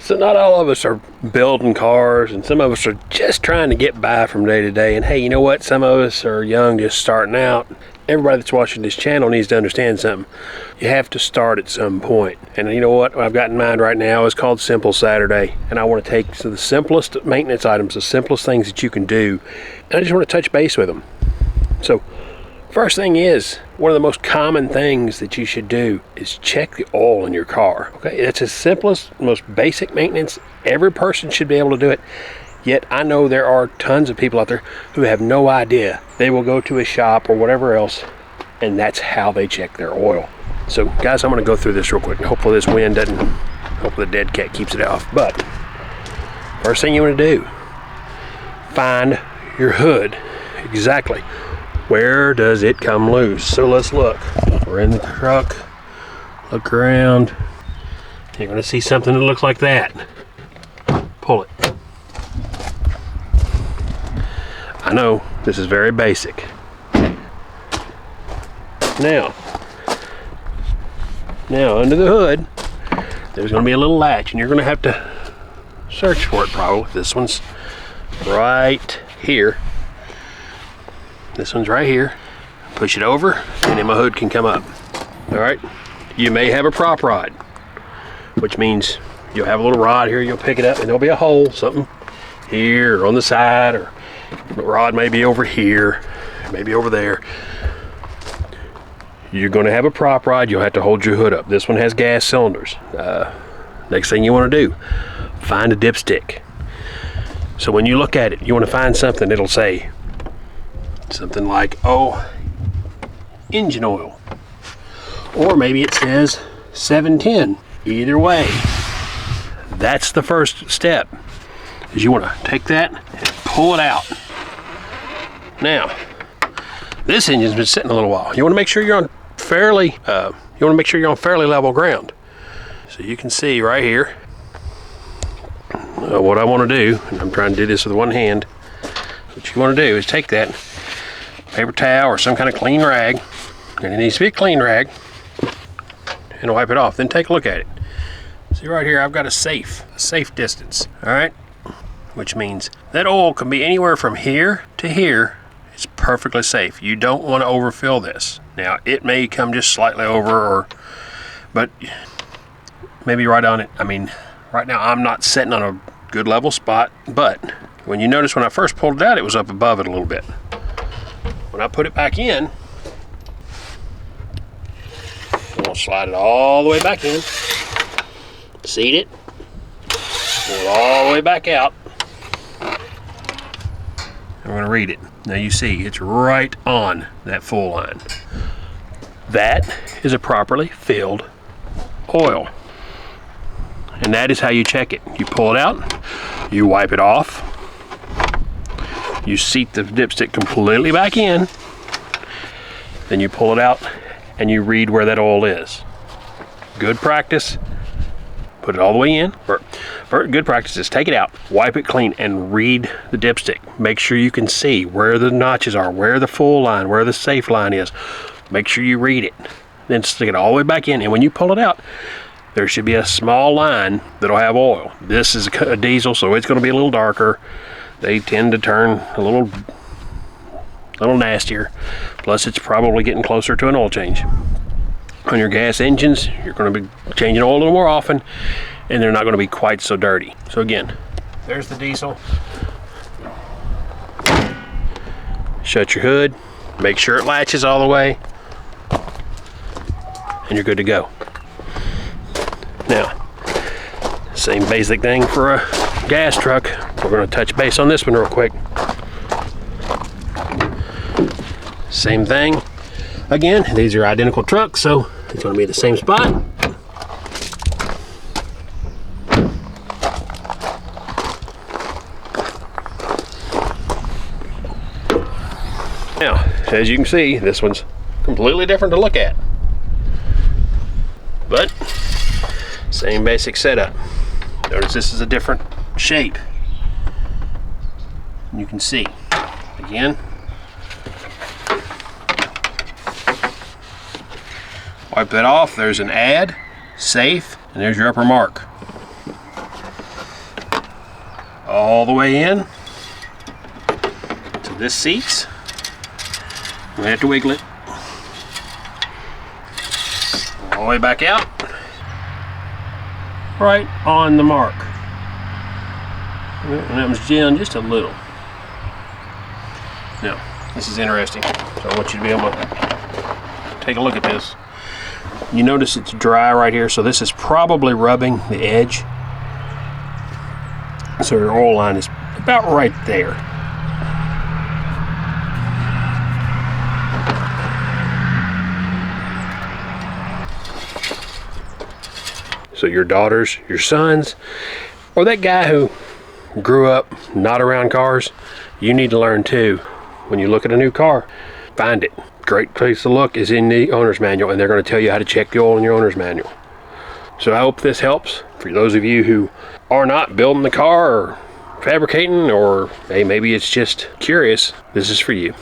So not all of us are building cars, and some of us are just trying to get by from day to day. And hey, you know what? Some of us are young, just starting out. Everybody that's watching this channel needs to understand something. You have to start at some point. And you know what I've got in mind right now is called Simple Saturday. And I want to take the simplest maintenance items, the simplest things that you can do, and I just want to touch base with them. So first thing is, one of the most common things that you should do is check the oil in your car. Okay, that's the simplest, most basic maintenance. Every person should be able to do it. Yet I know there are tons of people out there who have no idea. They will go to a shop or whatever else, and that's how they check their oil. So guys, I'm going to go through this real quick. Hopefully this wind doesn't, hopefully the dead cat keeps it off. But first thing you want to do, find your hood. Exactly. Where does it come loose? So let's look. We're in the truck. Look around. You're going to see something that looks like that. Pull it. I know this is very basic. Now under the hood, there's going to be a little latch, and you're going to have to search for it probably. This one's right here. This one's right here. Push it over, and then my hood can come up. All right. You may have a prop rod, which means you'll have a little rod here. You'll pick it up, and there'll be a hole, something here or on the side, or the rod may be over here, maybe over there. You're going to have a prop rod. You'll have to hold your hood up. This one has gas cylinders. Next thing you want to do, find a dipstick. So when you look at it, you want to find something that'll say something like, oh, engine oil, or maybe it says 710. Either way, that's the first step, is you want to take that and pull it out. Now this engine's been sitting a little while. You want to make sure you're on fairly level ground. So you can see right here what I want to do, and I'm trying to do this with one hand. What you want to do is take that paper towel or some kind of clean rag, and it needs to be a clean rag, and wipe it off. Then take a look at it. See right here, I've got a safe distance. All right, which means that oil can be anywhere from here to here. It's perfectly safe. You don't want to overfill this. Now it may come just slightly over, but maybe right on it. I mean, right now I'm not sitting on a good level spot, but when you notice when I first pulled it out, it was up above it a little bit. When I put it back in, I'll slide it all the way back in, seat it, pull it all the way back out. I'm going to read it. Now you see it's right on that full line. That is a properly filled oil. And that is how you check it. You pull it out, you wipe it off, you seat the dipstick completely back in, then you pull it out and you read where that oil is. Good practice. Put it all the way in. Good practice is take it out, wipe it clean, and read the dipstick. Make sure you can see where the notches are, where the full line, where the safe line is. Make sure you read it. Then stick it all the way back in, and when you pull it out, there should be a small line that'll have oil. This is a diesel, so it's going to be a little darker. They tend to turn a little nastier. Plus, it's probably getting closer to an oil change. On your gas engines, you're going to be changing oil a little more often, and they're not going to be quite so dirty. So again, there's the diesel. Shut your hood, make sure it latches all the way, and you're good to go. Now, same basic thing for a gas truck. We're going to touch base on this one real quick. Same thing. Again, these are identical trucks, so it's going to be the same spot. Now, as you can see, this one's completely different to look at, but same basic setup. Notice this is a different shape. You can see, again, wipe that off. There's an add, safe, and there's your upper mark. all the way in to this seats. We have to wiggle it all the way back out, right on the mark. And that was down just a little. Now, this is interesting, so I want you to be able to take a look at this. You notice it's dry right here, so this is probably rubbing the edge. So your oil line is about right there. So your daughters, your sons, or that guy who grew up not around cars, you need to learn too. When you look at a new car, find it. Great place to look is in the owner's manual, and they're going to tell you how to check the oil in your owner's manual. So I hope this helps for those of you who are not building the car or fabricating, or hey, maybe it's just curious. This is for you.